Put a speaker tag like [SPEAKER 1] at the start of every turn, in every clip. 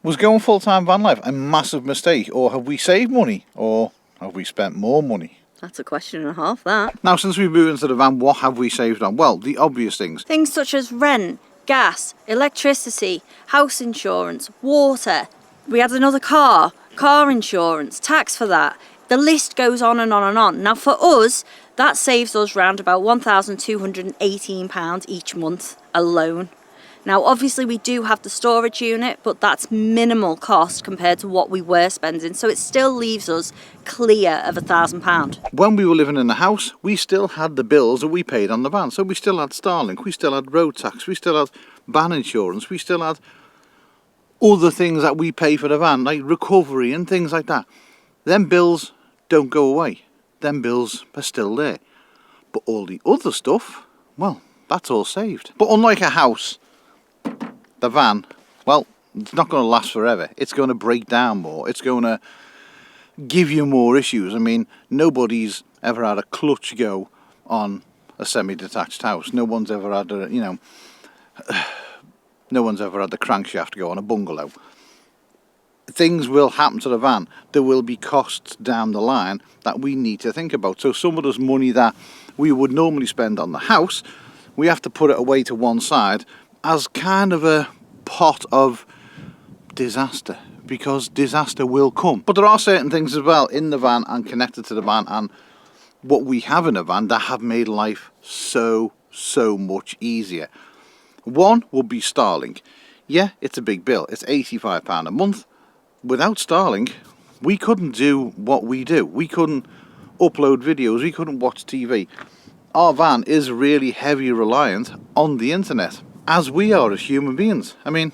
[SPEAKER 1] Was going full-time van life a massive mistake, or have we saved money, or have we spent more money?
[SPEAKER 2] That's a question and a half, that.
[SPEAKER 1] Now, since we've moved into the van, what have we saved on? Well, the obvious things.
[SPEAKER 2] Things such as rent, gas, electricity, house insurance, water. We had another car insurance, tax for that. The list goes on and on and on. Now, for us, that saves us round about £1,218 each month alone. Now, obviously, we do have the storage unit, but that's minimal cost compared to what we were spending, so it still leaves us clear of £1,000.
[SPEAKER 1] When we were living in the house, we still had the bills that we paid on the van. So we still had Starling, we still had road tax, we still had van insurance, we still had other things that we pay for the van, like recovery and things like that. Them bills don't go away. Them bills are still there. But all the other stuff, well, that's all saved. But unlike a house, the van, well, it's not going to last forever. It's going to break down more. It's going to give you more issues. I mean, nobody's ever had a clutch go on a semi-detached house. No one's ever had a, no one's ever had the crankshaft go on a bungalow. Things will happen to the van. There will be costs down the line that we need to think about. So some of this money that we would normally spend on the house, we have to put it away to one side as kind of a pot of disaster, because disaster will come. But there are certain things as well in the van and connected to the van and what we have in the van that have made life so much easier. One would be Starling. Yeah, it's a big bill. It's £85 a month. Without Starling, we couldn't do what we do. We couldn't upload videos. We couldn't watch TV. Our van is really heavy reliant on the internet, as we are as human beings. I mean,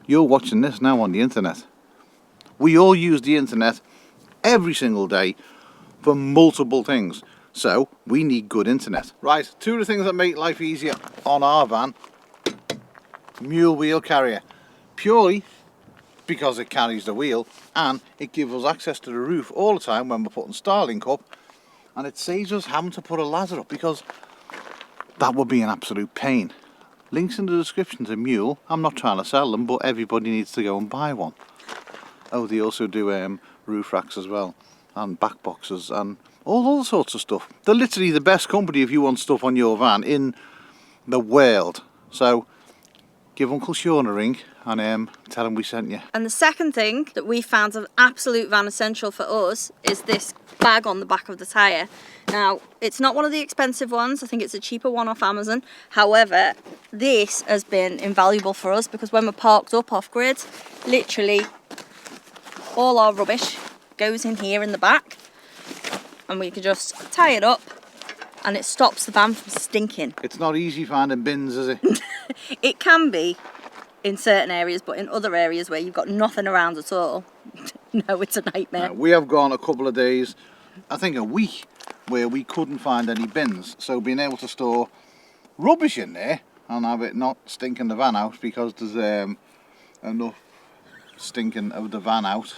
[SPEAKER 1] you're watching this now on the internet. We all use the internet every single day for multiple things. So we need good internet. Right, two of the things that make life easier on our van: Mule wheel carrier. Purely because it carries the wheel and it gives us access to the roof all the time when we're putting Starlink up, and it saves us having to put a ladder up, because that would be an absolute pain. Links in the description to Mule. I'm not trying to sell them, but everybody needs to go and buy one. Oh, they also do roof racks as well, and back boxes and all sorts of stuff. They're literally the best company if you want stuff on your van in the world. So give Uncle Sean a ring and tell him we sent you.
[SPEAKER 2] And the second thing that we found an absolute van essential for us is this bag on the back of the tyre. Now, it's not one of the expensive ones. I think it's a cheaper one off Amazon. However, this has been invaluable for us, because when we're parked up off grid, literally all our rubbish goes in here in the back, and we can just tie it up and it stops the van from stinking.
[SPEAKER 1] It's not easy finding bins, is it?
[SPEAKER 2] It can be in certain areas, but in other areas where you've got nothing around at all, no, it's a nightmare.
[SPEAKER 1] We have gone a couple of days, I think a week, where we couldn't find any bins. So being able to store rubbish in there and have it not stinking the van out, because there's enough stinking of the van out.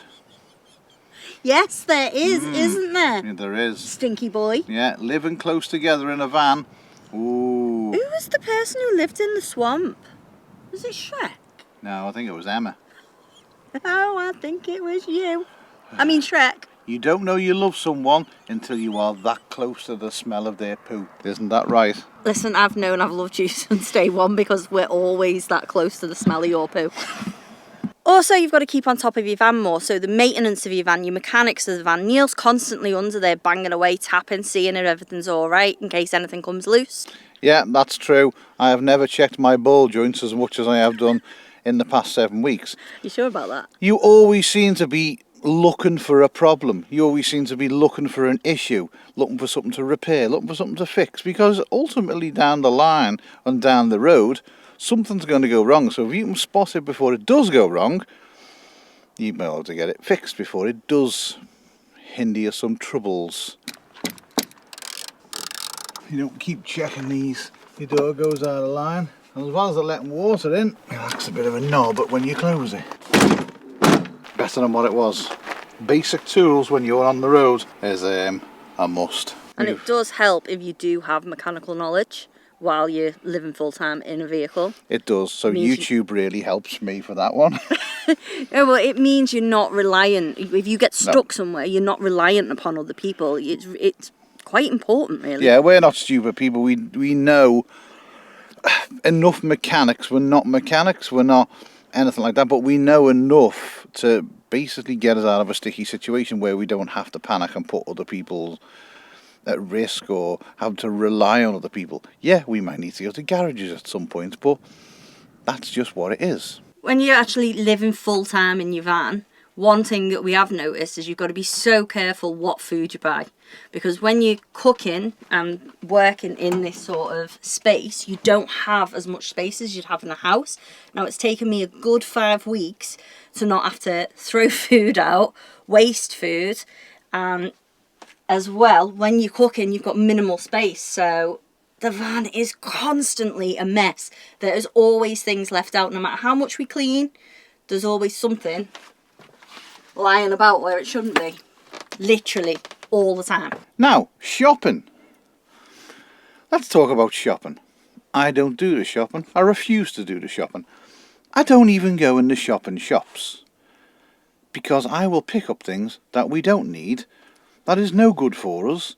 [SPEAKER 2] Yes, there is, isn't there?
[SPEAKER 1] Yeah, there is.
[SPEAKER 2] Stinky boy.
[SPEAKER 1] Yeah, living close together in a van. Ooh.
[SPEAKER 2] Who was the person who lived in the swamp? Was it Shrek?
[SPEAKER 1] No, I think it was Emma.
[SPEAKER 2] Oh, I think it was you. I mean Shrek.
[SPEAKER 1] You don't know you love someone until you are that close to the smell of their poo. Isn't that right?
[SPEAKER 2] Listen, I've known I've loved you since day one, because we're always that close to the smell of your poo. Also, you've got to keep on top of your van more. So the maintenance of your van, your mechanics of the van. Neil's constantly under there banging away, tapping, seeing if everything's all right in case anything comes loose.
[SPEAKER 1] Yeah, that's true. I have never checked my ball joints as much as I have done in the past 7 weeks.
[SPEAKER 2] You sure about that?
[SPEAKER 1] You always seem to be looking for a problem. You always seem to be looking for an issue, looking for something to repair, looking for something to fix, because ultimately down the line and down the road, something's going to go wrong. So if you can spot it before it does go wrong, you may be able to get it fixed before it does hinder you some troubles. You don't keep checking these. Your door goes out of line, and as well as letting water in, it acts a bit of a knob when you close it. Better than what it was. Basic tools when you're on the road is a must.
[SPEAKER 2] And it does help if you do have mechanical knowledge, while you're living full-time in a vehicle.
[SPEAKER 1] It does. So
[SPEAKER 2] Means
[SPEAKER 1] YouTube really helps me for that one.
[SPEAKER 2] Oh, well, it means you're not reliant. If you get stuck somewhere, you're not reliant upon other people. It's quite important, really.
[SPEAKER 1] Yeah, we're not stupid people. We know enough mechanics. We're not mechanics. We're not anything like that. But we know enough to basically get us out of a sticky situation where we don't have to panic and put other people at risk or have to rely on other people. Yeah, we might need to go to garages at some point, but that's just what it is.
[SPEAKER 2] When you're actually living full-time in your van, one thing that we have noticed is you've got to be so careful what food you buy. Because when you're cooking and working in this sort of space, you don't have as much space as you'd have in a house. Now, it's taken me a good 5 weeks to not have to throw food out, waste food, and as well, when you're cooking, you've got minimal space, so the van is constantly a mess. There is always things left out. No matter how much we clean, there's always something lying about where it shouldn't be. Literally, all the time.
[SPEAKER 1] Now, shopping. Let's talk about shopping. I don't do the shopping. I refuse to do the shopping. I don't even go in the shopping shops. Because I will pick up things that we don't need, that is no good for us.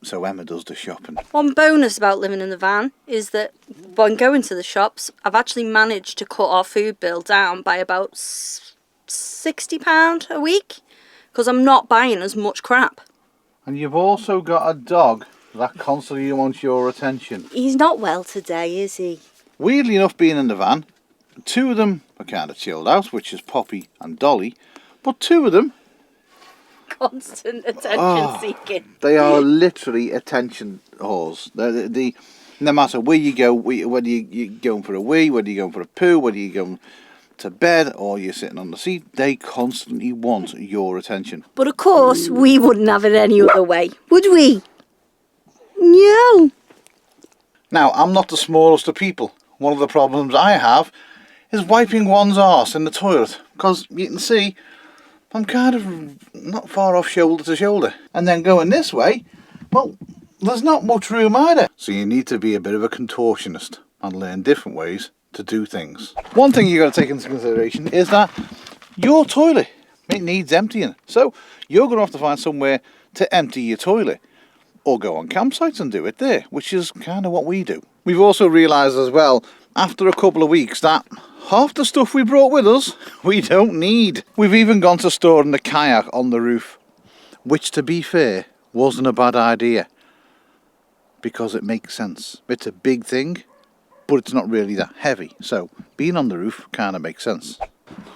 [SPEAKER 1] So Emma does the shopping.
[SPEAKER 2] One bonus about living in the van is that when going to the shops, I've actually managed to cut our food bill down by about £60 a week. Because I'm not buying as much crap.
[SPEAKER 1] And you've also got a dog that constantly wants your attention.
[SPEAKER 2] He's not well today, is he?
[SPEAKER 1] Weirdly enough, being in the van, 2 of them are kind of chilled out, which is Poppy and Dolly. But 2 of them...
[SPEAKER 2] Constant attention seeking.
[SPEAKER 1] They are literally attention whores. No matter where you go, whether you're going for a wee, whether you're going for a poo, whether you're going to bed or you're sitting on the seat, they constantly want your attention.
[SPEAKER 2] But of course, we wouldn't have it any other way, would we? No.
[SPEAKER 1] Now, I'm not the smallest of people. One of the problems I have is wiping one's arse in the toilet, because you can see I'm kind of not far off shoulder to shoulder. And then going this way, well, there's not much room either. So you need to be a bit of a contortionist and learn different ways to do things. One thing you've got to take into consideration is that your toilet, it needs emptying. So you're going to have to find somewhere to empty your toilet, or go on campsites and do it there, which is kind of what we do. We've also realised as well, after a couple of weeks, that half the stuff we brought with us, we don't need. We've even gone to storing the kayak on the roof, which, to be fair, wasn't a bad idea, because it makes sense. It's a big thing, but it's not really that heavy, so being on the roof kind of makes sense.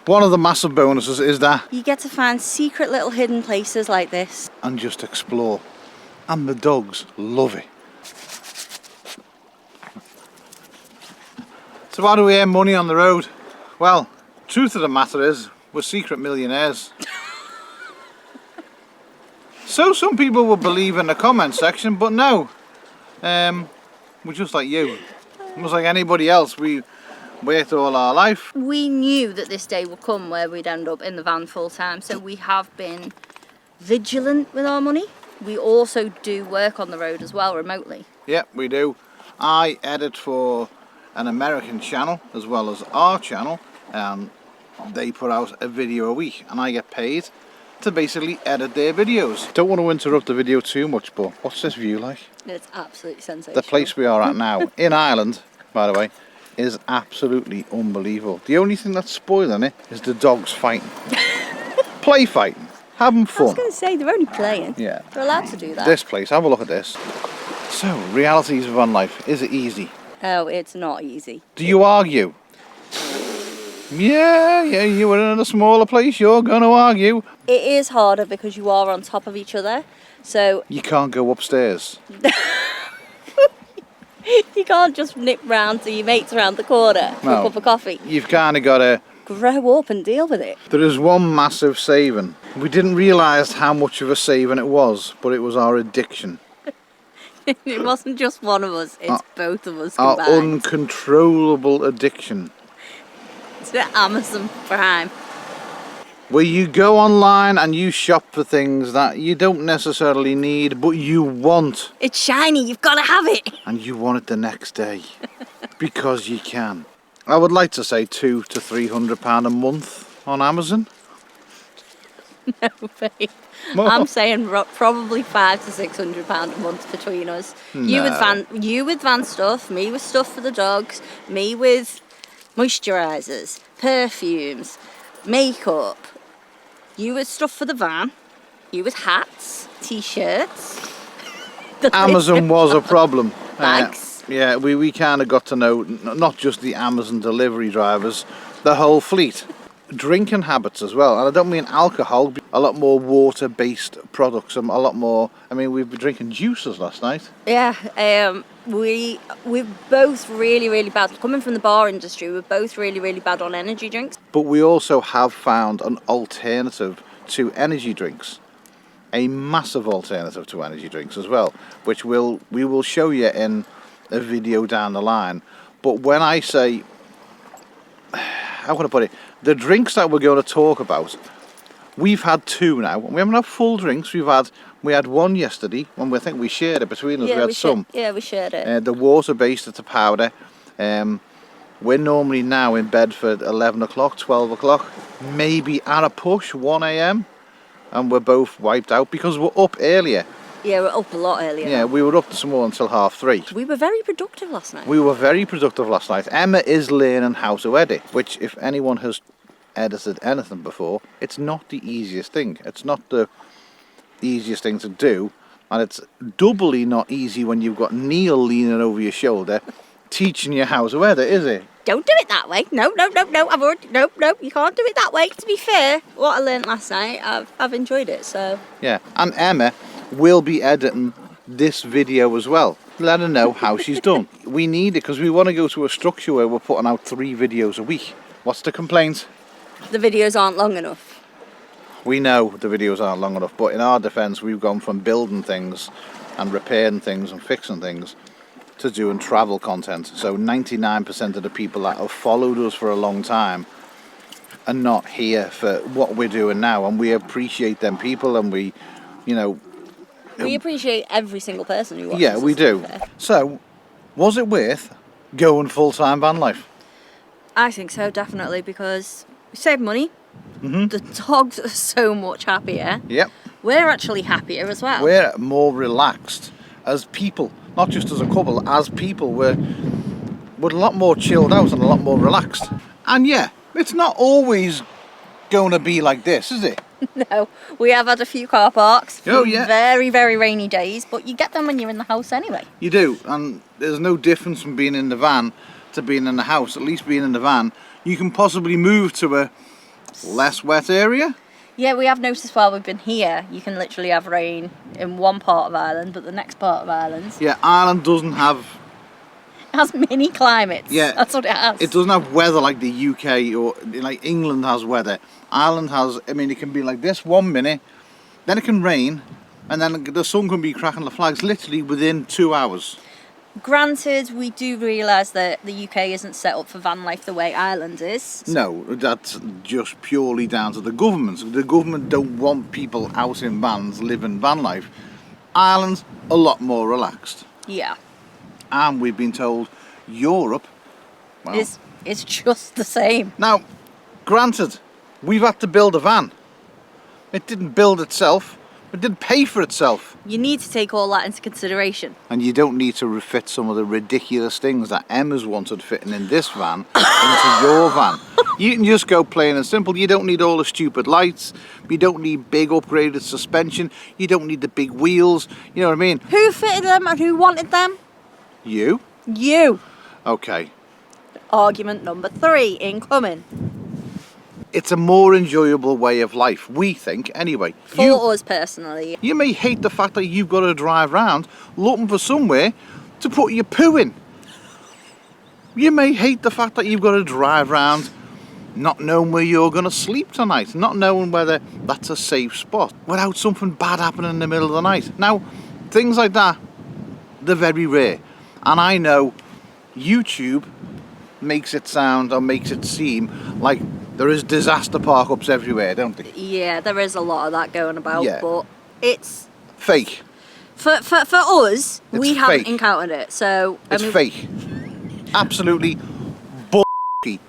[SPEAKER 1] One of the massive bonuses is that
[SPEAKER 2] you get to find secret little hidden places like this
[SPEAKER 1] and just explore, and the dogs love it. So how do we earn money on the road? Well, truth of the matter is, we're secret millionaires. So some people will believe in the comment section, but no. We're just like you. Just like anybody else, we worked all our life.
[SPEAKER 2] We knew that this day would come where we'd end up in the van full time, so we have been vigilant with our money. We also do work on the road as well, remotely.
[SPEAKER 1] Yep, we do. I edit for an American channel as well as our channel. They put out a video a week and I get paid to basically edit their videos. Don't want to interrupt the video too much, but what's this view like?
[SPEAKER 2] It's absolutely sensational.
[SPEAKER 1] The place we are at now, in Ireland, by the way, is absolutely unbelievable. The only thing that's spoiling it is the dogs fighting. Play fighting. Having fun.
[SPEAKER 2] I was going to say, they're only playing.
[SPEAKER 1] Yeah.
[SPEAKER 2] They're allowed to do that.
[SPEAKER 1] This place, have a look at this. So, realities of van life. Is it easy?
[SPEAKER 2] Oh, it's not easy.
[SPEAKER 1] Do you argue? Yeah, you were in a smaller place, you're going to argue.
[SPEAKER 2] It is harder because you are on top of each other, so...
[SPEAKER 1] You can't go upstairs.
[SPEAKER 2] You can't just nip round to your mates around the corner for a cup of coffee.
[SPEAKER 1] You've kind of got to...
[SPEAKER 2] grow up and deal with it.
[SPEAKER 1] There is one massive saving. We didn't realise how much of a saving it was, but it was our addiction.
[SPEAKER 2] It wasn't just one of us, it's both of us
[SPEAKER 1] Our
[SPEAKER 2] combined.
[SPEAKER 1] uncontrollable addiction.
[SPEAKER 2] To Amazon Prime.
[SPEAKER 1] where you go online and you shop for things that you don't necessarily need, but you want.
[SPEAKER 2] It's shiny, you've got to have it.
[SPEAKER 1] And you want it the next day because you can. I would like to say £200 to £300 a month on Amazon.
[SPEAKER 2] No, babe.
[SPEAKER 1] More.
[SPEAKER 2] I'm saying probably £500 to £600 a month between us. You with van stuff, me with stuff for the dogs, me with moisturisers, perfumes, makeup. You with stuff for the van. You with hats, t-shirts.
[SPEAKER 1] Amazon was a problem.
[SPEAKER 2] Bags.
[SPEAKER 1] Yeah, we kind of got to know not just the Amazon delivery drivers, the whole fleet. Drinking habits as well, and I don't mean alcohol, a lot more water-based products, a lot more. I mean, we've been drinking juices last night.
[SPEAKER 2] Yeah, we're both really bad. Coming from the bar industry, we're both really bad on energy drinks.
[SPEAKER 1] But we also have found an alternative to energy drinks. A massive alternative to energy drinks as well, which we will show you in a video down the line. But when I say, how can I put it, the drinks that we're going to talk about, we've had two now. We haven't had full drinks. We had one yesterday, and I think we shared it between us.
[SPEAKER 2] Yeah,
[SPEAKER 1] we had some.
[SPEAKER 2] we shared it.
[SPEAKER 1] The water-based, it's a powder. We're normally now in bed for 11 o'clock, 12 o'clock, maybe at a push, 1 a.m. And we're both wiped out because we're up earlier.
[SPEAKER 2] Yeah, we're up a lot earlier.
[SPEAKER 1] Yeah, we were up to some more until 3:30.
[SPEAKER 2] We were very productive last night.
[SPEAKER 1] We were very productive last night. Emma is learning how to edit, which if anyone has edited anything before, it's not the easiest thing. It's not the easiest thing to do, and it's doubly not easy when you've got Neil leaning over your shoulder teaching you how to edit, is it?
[SPEAKER 2] Don't do it that way. No. I've already no. You can't do it that way. To be fair, what I learnt last night, I've enjoyed it. So
[SPEAKER 1] Yeah, and Emma will be editing this video as well. Let her know how she's done. We need it because we want to go to a structure where we're putting out 3 videos a week. What's the complaint?
[SPEAKER 2] the videos aren't long enough.
[SPEAKER 1] We know the videos aren't long enough, but in our defence, we've gone from building things and repairing things and fixing things to doing travel content. So 99% of the people that have followed us for a long time are not here for what we're doing now, and we appreciate them people, and we
[SPEAKER 2] appreciate every single person who watches.
[SPEAKER 1] Yeah, we do. So, was it worth going full-time van life?
[SPEAKER 2] I think so, definitely, because we save money.
[SPEAKER 1] Mm-hmm.
[SPEAKER 2] The dogs are so much happier.
[SPEAKER 1] Yep.
[SPEAKER 2] We're actually happier as well.
[SPEAKER 1] We're more relaxed as people, not just as a couple, as people. We're a lot more chilled out and a lot more relaxed. And yeah, it's not always going to be like this, is it?
[SPEAKER 2] No, we have had a few car parks.
[SPEAKER 1] Oh, yeah.
[SPEAKER 2] Very, very rainy days, but you get them when you're in the house anyway.
[SPEAKER 1] You do, and there's no difference from being in the van to being in the house. At least being in the van, you can possibly move to a less wet area.
[SPEAKER 2] Yeah, we have noticed while we've been here, you can literally have rain in one part of Ireland, but the next part of Ireland
[SPEAKER 1] Yeah, Ireland doesn't have...
[SPEAKER 2] has mini climates.
[SPEAKER 1] Yeah,
[SPEAKER 2] that's what it has.
[SPEAKER 1] It doesn't have weather like the UK or like England has weather. Ireland has, I mean, it can be like this 1 minute, then it can rain, and then the sun can be cracking the flags literally within 2 hours.
[SPEAKER 2] Granted, we do realise that the UK isn't set up for van life the way Ireland is.
[SPEAKER 1] No, that's just purely down to the government. The government don't want people out in vans living van life. Ireland's a lot more relaxed.
[SPEAKER 2] Yeah.
[SPEAKER 1] And we've been told Europe, well,
[SPEAKER 2] It's just the same.
[SPEAKER 1] Now, granted, we've had to build a van. It didn't build itself. It didn't pay for itself.
[SPEAKER 2] You need to take all that into consideration.
[SPEAKER 1] And you don't need to refit some of the ridiculous things that Emma's wanted fitting in this van into your van. You can just go plain and simple. You don't need all the stupid lights. You don't need big upgraded suspension. You don't need the big wheels. You know what I mean?
[SPEAKER 2] Who fitted them and who wanted them?
[SPEAKER 1] You?
[SPEAKER 2] You.
[SPEAKER 1] Okay.
[SPEAKER 2] Argument number 3 incoming.
[SPEAKER 1] It's a more enjoyable way of life, we think, anyway.
[SPEAKER 2] For us personally.
[SPEAKER 1] You may hate the fact that you've got to drive around looking for somewhere to put your poo in. You may hate the fact that you've got to drive around not knowing where you're going to sleep tonight, not knowing whether that's a safe spot, without something bad happening in the middle of the night. Now, things like that, they're very rare. And I know YouTube makes it sound or makes it seem like There is disaster park-ups everywhere, don't there?
[SPEAKER 2] Yeah, there is a lot of that going about,
[SPEAKER 1] Yeah.
[SPEAKER 2] but it's
[SPEAKER 1] Fake.
[SPEAKER 2] for us. We
[SPEAKER 1] It's
[SPEAKER 2] haven't
[SPEAKER 1] fake.
[SPEAKER 2] encountered it, so
[SPEAKER 1] It's fake. Absolutely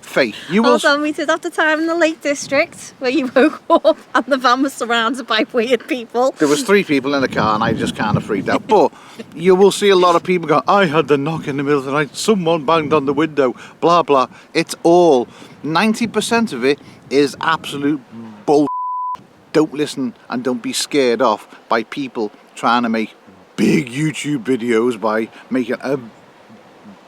[SPEAKER 1] fake. You will.
[SPEAKER 2] Also, we did have the time in the Lake District where you woke up and the van was surrounded by weird people.
[SPEAKER 1] There was 3 people in the car and I just kind of freaked out. But you will see a lot of people go, I had the knock in the middle of the night, someone banged on the window, blah, blah. It's all, 90% of it is absolute bull. Don't listen and don't be scared off by people trying to make big YouTube videos by making a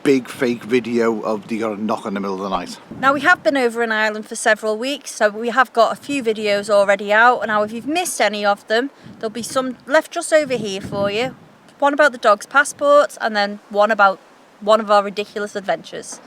[SPEAKER 1] big fake video of they got a knock in the middle of the night.
[SPEAKER 2] Now, we have been over in Ireland for several weeks, so we have got a few videos already out. Now, if you've missed any of them, there'll be some left just over here for you. One about the dog's passports and then one about one of our ridiculous adventures.